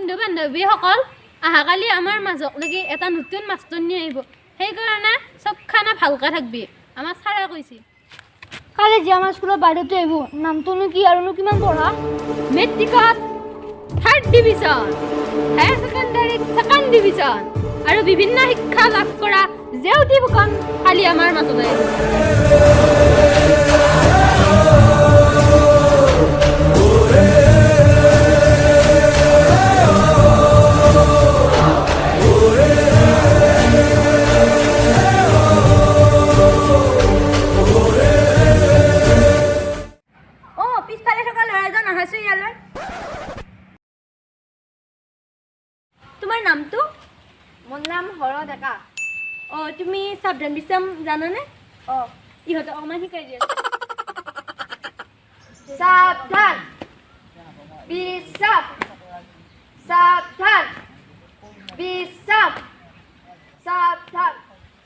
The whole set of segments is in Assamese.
বন্ধু বান্ধৱীসকল আহাকালি আমাৰ মাজক লাগি এটা নতুন মাষ্টৰনী আহিব সেইকাৰণে সব খানা ভালকৈ থাকবি আমাৰ ছাৰে কৈছে কালি যে আমাৰ স্কুলত বাইদেউটো আহিব নামটোনো কি আৰুনো কিমান পঢ়া মেট্ৰিকত 3rd division higher ছেকেণ্ডাৰীত 2nd division আৰু বিভিন্ন শিক্ষা লাভ কৰা জেউতি ফুকন কালি আমাৰ মাজত আহিব তোমাৰ নামটো মোৰ নাম হৰ ডেকা তুমি সাবধান বিশ্ৰাম জানানে ইহঁতে অকমান শিকাই দিয়া সাবধান বিশ্ৰাম সাবধান বিশ্ৰাম সাবধান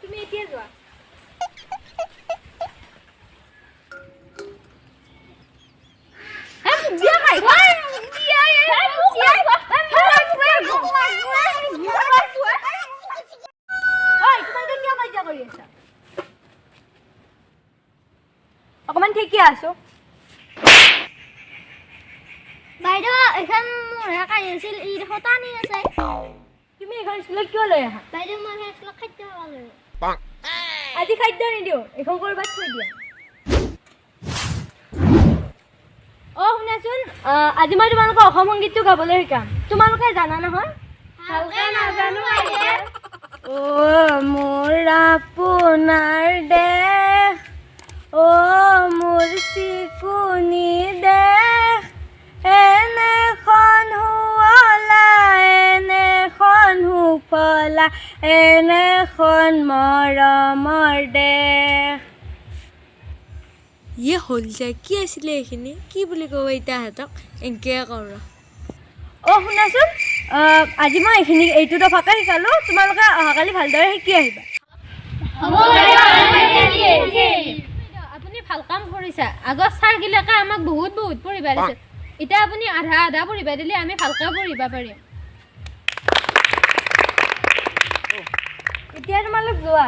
তুমি এতিয়া যোৱা অকমান ঠিকে আছো বাইদেউ এখন মোৰ কাই আছিল ই হতানি আছে তুমি এখন স্কুলত কিয় লৈ আহা বাইদেউ মই স্কুলত খাদ্য খালো আজি খাদ্য নিদিও এখন কৰবাত থৈ দিয়া শুনাচোন আজি মই তোমালোকৰ অসম সংগীতটো গাবলৈ শিকাম তোমালোকে জানা নহয় ভালকে নাজানো বাইদেউ মোৰ আপোনাৰ দেশ মোৰ চিকুনি দেশ এনেখন শুৱলা এনেখন সুফলা এনেখন মৰমৰ দেশ ইয়ে হ'ল যে কি আছিলে এইখিনি কি বুলি ক'ব এতিয়া সিহঁতক এনেকৈ কৰ শুনাচোন আজি মই এইটো দফাকে শিকালোঁ তোমালোকে অহাকালি ভালদৰে শিকি আহিবা আপুনি ভাল কাম কৰিছে আগত ছাৰগিলাকে আমাক বহুত পঢ়িব দিছে এতিয়া আপুনি আধা পঢ়িব দিলে আমি ভালকৈ পঢ়িব পাৰিম এতিয়া তোমালোক যোৱা